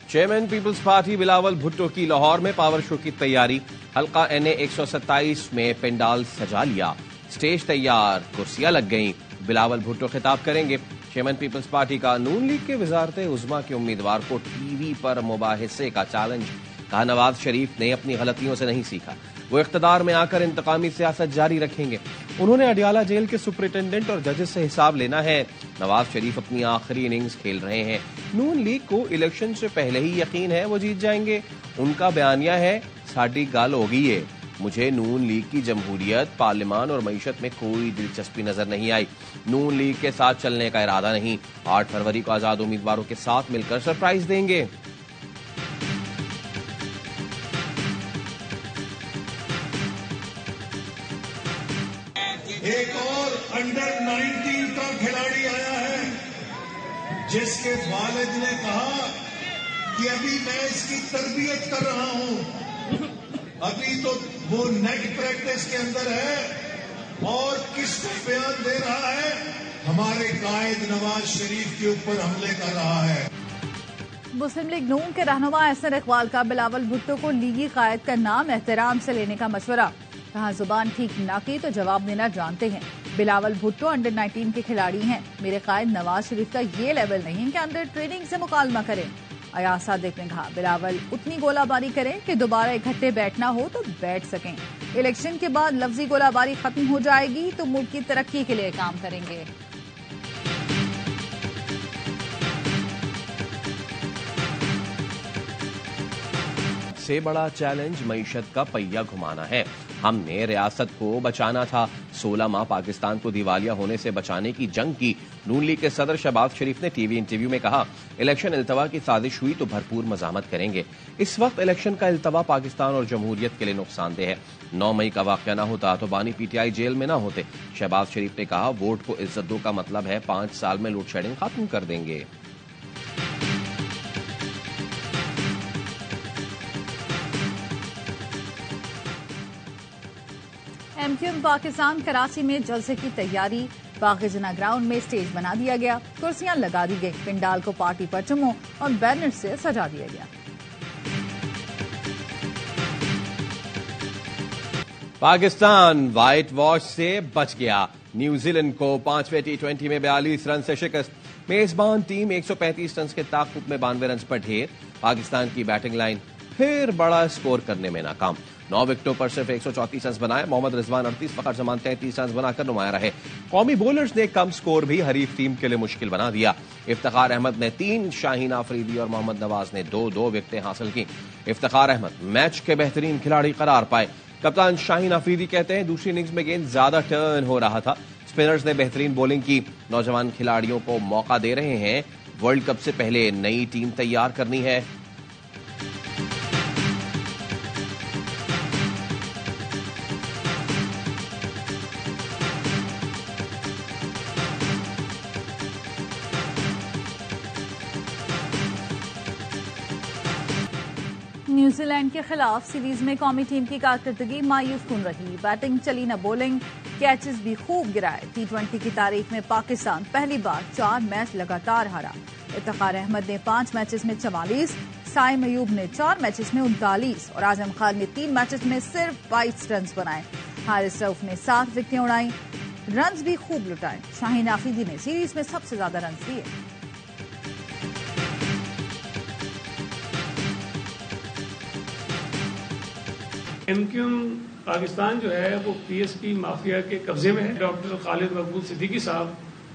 Chairman Peoples Party Bilawal Bhutto کی لاہور میں power show کی تیاری، حلقہ NA 127 میں پنڈال سجا لیا، اسٹیج تیار، کرسیاں لگ گئیں، بلاول بھٹو خطاب کریں گے۔ چیئرمین پیپلز پارٹی کا نون لیگ کے وزارت عظمیٰ کے امیدوار کو ٹی وی پر مباحثے کا چیلنج، کہا نواز شریف نے اپنی غلطیوں سے نہیں سیکھا، وہ اقتدار میں آ کر انتقامی سیاست جاری رکھیں گے، انہوں نے اڈیالہ جیل کے سپرنٹینڈنٹ اور ججز سے حساب لینا ہے، نواز شریف اپنی آخری اننگز کھیل رہے ہیں، نون لیگ کو الیکشن سے پہلے ہی یقین ہے وہ جیت جائیں گے، ان کا بیانیہ ہے ساڈی گل ہو گئی ہے، مجھے نون لیگ کی جمہوریت، پارلیمان اور معیشت میں کوئی دلچسپی نظر نہیں آئی، نون لیگ کے ساتھ چلنے کا ارادہ نہیں، 8 فروری کو آزاد امیدواروں کے ساتھ مل کر سرپرائز دیں گے۔ ایک اور انڈر 19 کا کھلاڑی آیا ہے جس کے والد نے کہا کہ ابھی میں اس کی تربیت کر رہا ہوں، ابھی تو وہ نیٹ پریکٹس کے اندر ہے اور کس کو بیان دے رہا ہے؟ ہمارے قائد نواز شریف کے اوپر حملے کر رہا ہے۔ مسلم لیگ نون کے رہنما احسن اقبال کا بلاول بھٹو کو لیگی قائد کا نام احترام سے لینے کا مشورہ، کہاں زبان ٹھیک نہ کی تو جواب دینا جانتے ہیں، بلاول بھٹو انڈر 19 کے کھلاڑی ہیں، میرے قائد نواز شریف کا یہ لیول نہیں کہ انڈر ٹریننگ سے مکالمہ کریں۔ ایاز صادق نے کہا بلاول اتنی گولہ باری کریں کہ دوبارہ اکٹھے بیٹھنا ہو تو بیٹھ سکیں، الیکشن کے بعد لفظی گولہ باری ختم ہو جائے گی تو ملک کی ترقی کے لیے کام کریں گے۔ سے بڑا چیلنج معیشت کا پہیہ گھمانا ہے، ہم نے ریاست کو بچانا تھا، 16 ماہ پاکستان کو دیوالیہ ہونے سے بچانے کی جنگ کی، نون لیگ کے صدر شہباز شریف نے ٹی وی انٹرویو میں کہا الیکشن التوا کی سازش ہوئی تو بھرپور مزاحمت کریں گے، اس وقت الیکشن کا التوا پاکستان اور جمہوریت کے لیے نقصان دہ ہے، 9 مئی کا واقعہ نہ ہوتا تو بانی PTI جیل میں نہ ہوتے، شہباز شریف نے کہا ووٹ کو عزت دو کا مطلب ہے 5 سال میں لوڈ شیڈنگ ختم کر دیں گے۔ MQM پاکستان کراچی میں جلسے کی تیاری، باغ جناح گراؤنڈ میں سٹیج بنا دیا گیا، کرسیاں لگا دی گئی، پنڈال کو پارٹی پرچموں اور بینر سے سجا دیا گیا۔ پاکستان وائٹ واش سے بچ گیا، نیوزی لینڈ کو 5ویں T20 میں 42 رن سے شکست، میزبان ٹیم 135 رنز کے تعاقب میں 92 رنز پر ڈھیر، پاکستان کی بیٹنگ لائن پھر بڑا اسکور کرنے میں ناکام، 9 وکٹوں پر صرف 134 رنز بنائے، محمد رضوان 38، فخر زمان 33 رنز بنا کر نمایاں رہے، قومی بولرز نے کم سکور بھی حریف ٹیم کے لیے مشکل بنا دیا، افتخار احمد نے 3، شاہین آفریدی اور محمد نواز نے 2 وکٹیں حاصل کی، افتخار احمد میچ کے بہترین کھلاڑی قرار پائے، کپتان شاہین آفریدی کہتے ہیں دوسری اننگز میں گیند زیادہ ٹرن ہو رہا تھا، اسپنرز نے بہترین بولنگ کی، نوجوان کھلاڑیوں کو موقع دے رہے ہیں، ورلڈ کپ سے پہلے نئی ٹیم تیار کرنی ہے۔ نیوزی لینڈ کے خلاف سیریز میں قومی ٹیم کی کارکردگی مایوس کن رہی، بیٹنگ چلی نہ بولنگ، کیچز بھی خوب گرائے، T20 کی تاریخ میں پاکستان پہلی بار 4 میچ لگاتار ہارا، افتخار احمد نے 5 میچز میں 44، سائم ایوب نے 4 میچز میں 39 اور اعظم خان نے 3 میچز میں صرف 22 رنز بنائے، حارث رؤف نے 7 وکٹیں اڑائیں، رنز بھی خوب لٹائے، شاہین آفریدی نے سیریز میں سب سے زیادہ رنز دیے۔ MQM پاکستان جو ہے وہ PSP مافیا کے قبضے میں ہے، ڈاکٹر خالد مقبول صدیقی صاحب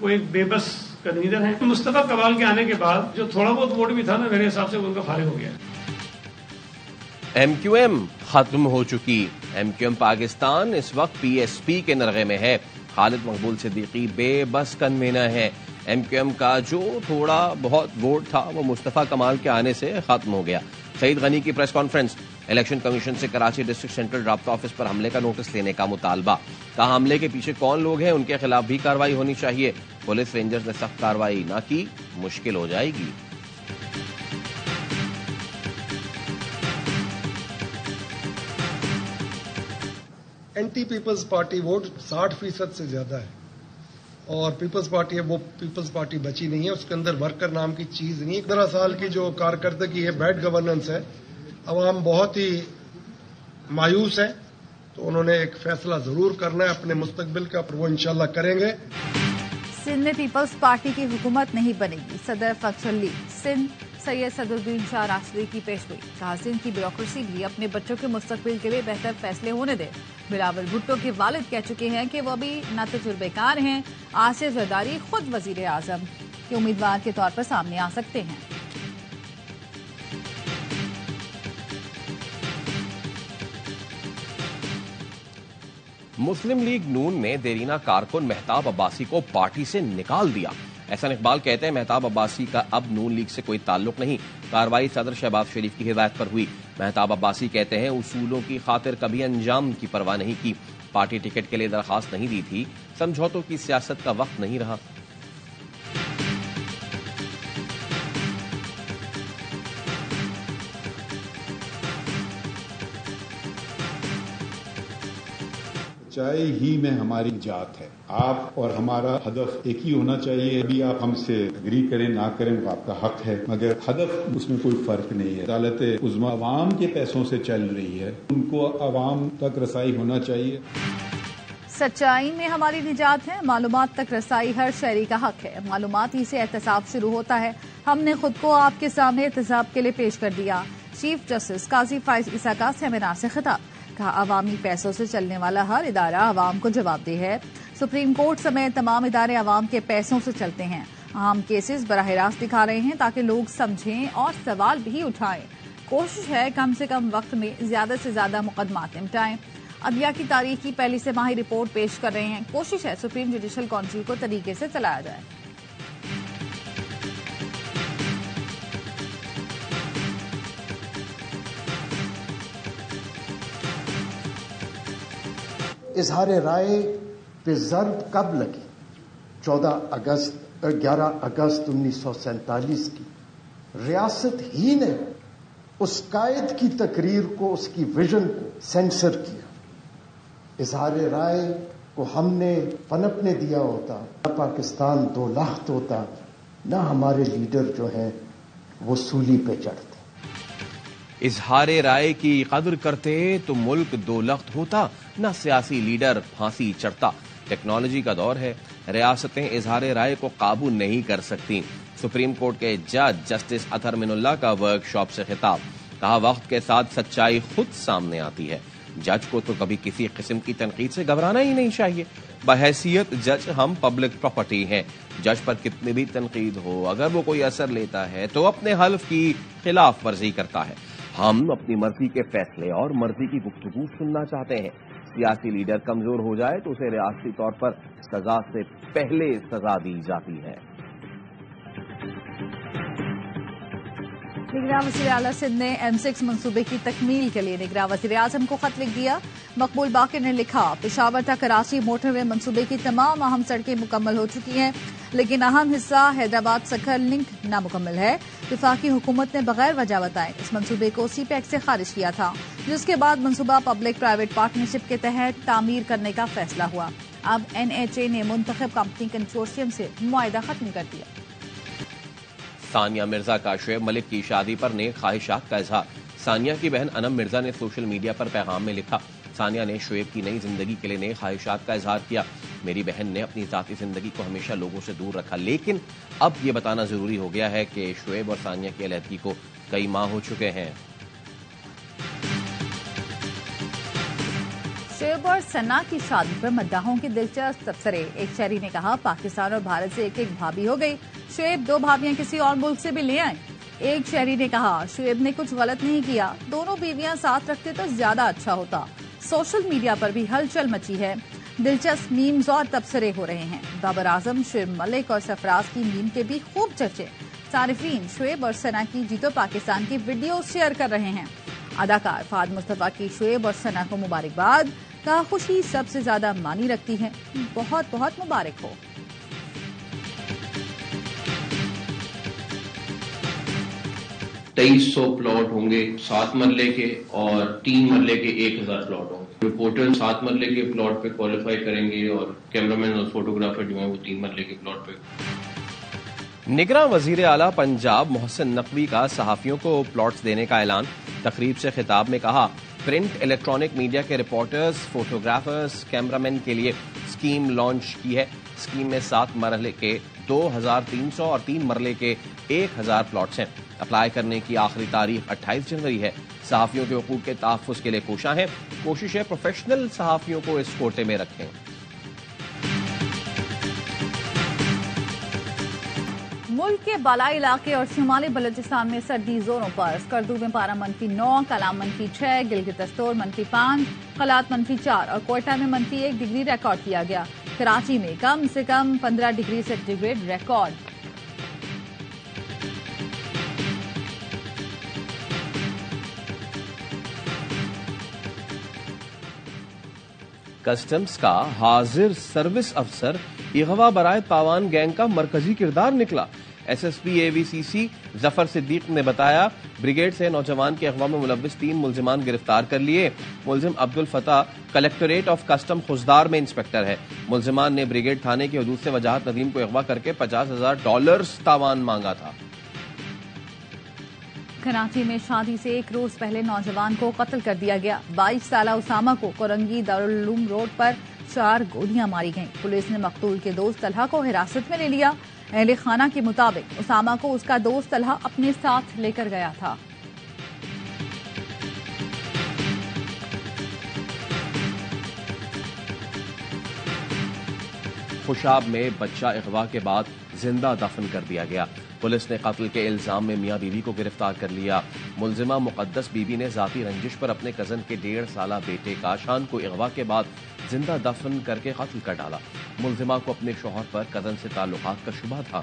وہ ایک بے بس کنوینر ہیں، مصطفیٰ کمال کے آنے کے بعد جو تھوڑا بہت ووٹ بھی تھا نا میرے حساب سے وہ ان کا فارغ ہو گیا ہے۔ MQM ختم ہو چکی، MQM پاکستان اس وقت PSP کے نرغے میں ہے، خالد مقبول صدیقی بے بس کنوینر ہے، MQM کا جو تھوڑا بہت ووٹ تھا وہ مصطفیٰ کمال کے آنے سے ختم ہو گیا۔ سعید غنی کی پریس کانفرنس، الیکشن کمیشن سے کراچی ڈسٹرکٹ سینٹرل رابطہ آفس پر حملے کا نوٹس لینے کا مطالبہ، کہا حملے کے پیچھے کون لوگ ہیں ان کے خلاف بھی کارروائی ہونی چاہیے، پولیس رینجرز نے سخت کارروائی نہ کی مشکل ہو جائے گی۔ اینٹی پیپلز پارٹی ووٹ 60% سے زیادہ ہے اور پیپلز پارٹی ہے وہ پیپلز پارٹی بچی نہیں ہے، اس کے اندر ورکر نام کی چیز نہیں ہے۔ 15 سال کی جو کارکردگی ہے، بیڈ گورننس ہے، عوام بہت ہی مایوس ہے، تو انہوں نے ایک فیصلہ ضرور کرنا ہے اپنے مستقبل کا، پر وہ انشاءاللہ کریں گے۔ سندھ میں پیپلز پارٹی کی حکومت نہیں بنے گی، صدر فنکشنل لیگ سندھ سید صدرالدین شاہ راشدی کی پیشگوئی، کہا سندھ کی بیوروکریسی بھی اپنے بچوں کے مستقبل کے لیے بہتر فیصلے ہونے دے۔ بلاول بھٹو کے والد کہہ چکے ہیں کہ وہ ابھی نہ تجربے کار ہیں، آصف زرداری خود وزیر اعظم کے امیدوار کے طور پر سامنے آ سکتے ہیں۔ مسلم لیگ نون نے دیرینہ کارکن مہتاب عباسی کو پارٹی سے نکال دیا۔ احسن اقبال کہتے ہیں مہتاب عباسی کا اب نون لیگ سے کوئی تعلق نہیں، کارروائی صدر شہباز شریف کی ہدایت پر ہوئی۔ مہتاب عباسی کہتے ہیں اصولوں کی خاطر کبھی انجام کی پرواہ نہیں کی، پارٹی ٹکٹ کے لیے درخواست نہیں دی تھی، سمجھوتوں کی سیاست کا وقت نہیں رہا۔ سچائی ہی میں ہماری نجات ہے، آپ اور ہمارا ہدف ایک ہی ہونا چاہیے۔ ابھی آپ ہم سے اگری کریں نہ کریں وہ آپ کا حق ہے، مگر ہدف اس میں کوئی فرق نہیں ہے۔ عدالت عظمیٰ عوام کے پیسوں سے چل رہی ہے، ان کو عوام تک رسائی ہونا چاہیے۔ سچائی میں ہماری نجات ہے، معلومات تک رسائی ہر شہری کا حق ہے، معلومات ہی سے احتساب شروع ہوتا ہے، ہم نے خود کو آپ کے سامنے احتساب کے لیے پیش کر دیا۔ چیف جسٹس قاضی فائز عیسیٰ کا سیمینار سے خطاب، کہا عوامی پیسوں سے چلنے والا ہر ادارہ عوام کو جواب دہ ہے، سپریم کورٹ سمیت تمام ادارے عوام کے پیسوں سے چلتے ہیں، اہم کیسز براہ راست دکھا رہے ہیں تاکہ لوگ سمجھیں اور سوال بھی اٹھائیں، کوشش ہے کم سے کم وقت میں زیادہ سے زیادہ مقدمات نمٹائیں، عدلیہ کی تاریخ کی پہلی سہ ماہی رپورٹ پیش کر رہے ہیں، کوشش ہے سپریم جوڈیشل کونسل کو طریقے سے چلایا جائے۔ اظہار رائے پہ ضرب کب لگی؟ 11 اگست 1947 کی ریاست ہی نے اس قائد کی تقریر کو، اس کی ویژن کو سینسر کیا۔ اظہار رائے کو ہم نے پنپنے دیا ہوتا، پاکستان 2 لاکھ ہوتا، نہ ہمارے لیڈر جو ہیں وہ سولی پہ چڑھتے۔ اظہار رائے کی قدر کرتے تو ملک 2 لخت ہوتا، نہ سیاسی لیڈر پھانسی چڑھتا۔ ٹیکنالوجی کا دور ہے، ریاستیں اظہار رائے کو قابو نہیں کر سکتی۔ سپریم کورٹ کے جج جسٹس اطہر من اللہ کا ورک شاپ سے خطاب، کہا وقت کے ساتھ سچائی خود سامنے آتی ہے، جج کو تو کبھی کسی قسم کی تنقید سے گھبرانا ہی نہیں چاہیے۔ بحیثیت جج ہم پبلک پراپرٹی ہیں، جج پر کتنی بھی تنقید ہو، اگر وہ کوئی اثر لیتا ہے تو اپنے حلف کی خلاف ورزی کرتا ہے۔ ہم اپنی مرضی کے فیصلے اور مرضی کی گفتگو سننا چاہتے ہیں۔ سیاسی لیڈر کمزور ہو جائے تو اسے ریاستی طور پر سزا سے پہلے سزا دی جاتی ہے۔ نگراں وزیر اعلیٰ سندھ نے M6 منصوبے کی تکمیل کے لیے نگراں وزیر اعظم کو خط لکھ دیا۔ مقبول باقر نے لکھا، پشاور تا کراچی موٹر وے منصوبے کی تمام اہم سڑکیں مکمل ہو چکی ہیں، لیکن اہم حصہ حیدرآباد سکھر لنک نامکمل ہے۔ وفاقی حکومت نے بغیر وجہ بتائے اس منصوبے کو سی پیک سے خارج کیا تھا، جس کے بعد منصوبہ پبلک پرائیویٹ پارٹنرشپ کے تحت تعمیر کرنے کا فیصلہ ہوا۔ اب NHA نے منتخب کمپنی کنسورشیم سے معاہدہ ختم کر دیا۔ ثانیہ مرزا کا شعیب ملک کی شادی پر نیک خواہشات کا اظہار، ثانیہ کی بہن انم مرزا نے سوشل میڈیا پر پیغام میں لکھا، ثانیہ نے شعیب کی نئی زندگی کے لیے نیک خواہشات کا اظہار کیا۔ میری بہن نے اپنی ذاتی زندگی کو ہمیشہ لوگوں سے دور رکھا، لیکن اب یہ بتانا ضروری ہو گیا ہے کہ شعیب اور ثانیہ کی علیحدگی کو کئی ماہ ہو چکے ہیں۔ شعیب اور ثنا کی شادی پر مداحوں کے دلچسپ تبصرے، ایک شہری نے کہا پاکستان اور بھارت سے ایک بھابھی ہو گئی، شعیب 2 بھابیاں کسی اور ملک سے بھی لے آئیں۔ ایک شہری نے کہا شعیب نے کچھ غلط نہیں کیا، دونوں بیویاں ساتھ رکھتے تو زیادہ اچھا ہوتا۔ سوشل میڈیا پر بھی ہلچل مچی ہے، دلچسپ میمز اور تبصرے ہو رہے ہیں۔ بابر اعظم، شعیب ملک اور سرفراز کی میم کے بھی خوب چرچے، صارفین شعیب اور ثنا کی جیتو پاکستان کی ویڈیوز شیئر کر رہے ہیں۔ اداکار فہد مصطفیٰ کی شعیب اور ثنا کو مبارکباد، کہا خوشی سب سے زیادہ معنی رکھتی ہے، بہت بہت مبارک ہو۔ 2300 پلاٹ ہوں گے 7 مرلے کے اور 3 مرلے کے 1000 پلاٹ ہوں گے. رپورٹر 7 مرلے کے پلاٹ پہ کوالیفائی کریں گے اور کیمرامین اور فوٹوگرافر جو ہیں وہ 3 مرلے کے پلاٹ پہ. نگراں وزیر اعلیٰ پنجاب محسن نقوی کا صحافیوں کو پلاٹس دینے کا اعلان. تقریب سے خطاب میں کہا پرنٹ الیکٹرانک میڈیا کے رپورٹرز فوٹوگرافرز کیمرامین کے لیے اسکیم لانچ کی ہے. اسکیم میں 7 مرلے کے 2300 اور 3 مرلے کے 1000 پلاٹس ہیں. اپلائی کرنے کی آخری تاریخ 28 جنوری ہے. صحافیوں کے حقوق کے تحفظ کے لیے کوشاں ہیں. کوشش ہے پروفیشنل صحافیوں کو اس کوٹے میں رکھیں. ملک کے بالائی علاقے اور شمالی بلوچستان میں سردی زوروں پر. اسکردو میں پارہ -9، کلام -6، گلگت بلتستان -5، قلات -4 اور کوئٹہ میں -1 ڈگری ریکارڈ کیا گیا. کراچی میں کم سے کم 15 degree centigrade record. Customs کا حاضر سروس افسر اغوا برائے تاوان گینگ کا مرکزی کردار نکلا. ایس ایس پی اے وی سی سی ظفر صدیق نے بتایا بریگیڈ سے نوجوان کے اغوا میں ملوث 3 ملزمان گرفتار کر لیے. ملزم عبد الفتح کلیکٹریٹ آف کسٹم خزدار میں انسپکٹر ہے. ملزمان نے بریگیڈ تھانے کی حدود سے وجاہت ندیم کو اغوا کر کے $50,000 تاوان مانگا تھا. کراچی میں شادی سے 1 روز پہلے نوجوان کو قتل کر دیا گیا. 22 سالہ اسامہ کو کورنگی دارالعلوم روڈ پر 4 گولیاں ماری گئیں. پولیس نے مقتول کے دوست طلحہ کو حراست میں لے لیا. اہل خانہ کے مطابق اسامہ کو اس کا دوست طلحہ اپنے ساتھ لے کر گیا تھا. خوشاب میں بچہ اغوا کے بعد زندہ دفن کر دیا گیا. پولیس نے قتل کے الزام میں میاں بیوی کو گرفتار کر لیا. ملزمہ مقدس بی بی نے ذاتی رنجش پر اپنے کزن کے 1.5 سالہ بیٹے کاشان کو اغوا کے بعد زندہ دفن کر کے قتل کر ڈالا. ملزمہ کو اپنے شوہر پر کزن سے تعلقات کا شبہ تھا.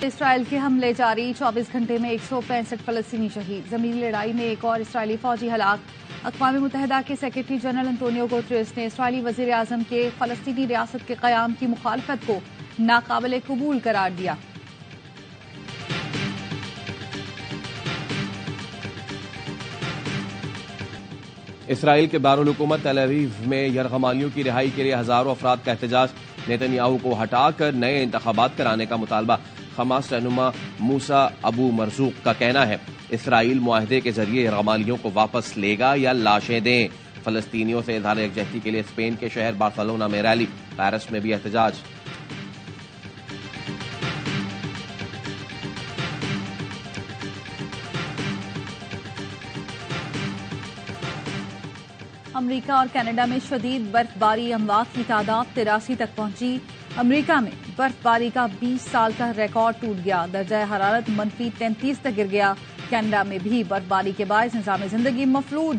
اسرائیل کے حملے جاری. 24 گھنٹے میں 165 فلسطینی شہید. زمینی لڑائی میں ایک اور اسرائیلی فوجی ہلاک. اقوام متحدہ کے سیکرٹری جنرل انطونیو گوتریس نے اسرائیلی وزیر اعظم کے فلسطینی ریاست کے قیام کی مخالفت کو ناقابل قبول قرار دیا. اسرائیل کے دارالحکومت تل ابیب میں یرغمالیوں کی رہائی کے لیے ہزاروں افراد کا احتجاج. نیتنیاہو کو ہٹا کر نئے انتخابات کرانے کا مطالبہ. حماس رہنما موسیٰ ابو مرزوق کا کہنا ہے اسرائیل معاہدے کے ذریعے یرغمالیوں کو واپس لے گا یا لاشیں دیں. فلسطینیوں سے اظہار یکجہتی کے لیے اسپین کے شہر بارسلونا میں ریلی. پیرس میں بھی احتجاج. امریکہ اور کینیڈا میں شدید برف باری. اموات کی تعداد 83 تک پہنچی. امریکہ میں برف باری کا 20 سال کا ریکارڈ ٹوٹ گیا. درجہ حرارت -33 تک گر گیا. کینیڈا میں بھی برف باری کے باعث نظام زندگی مفلوج.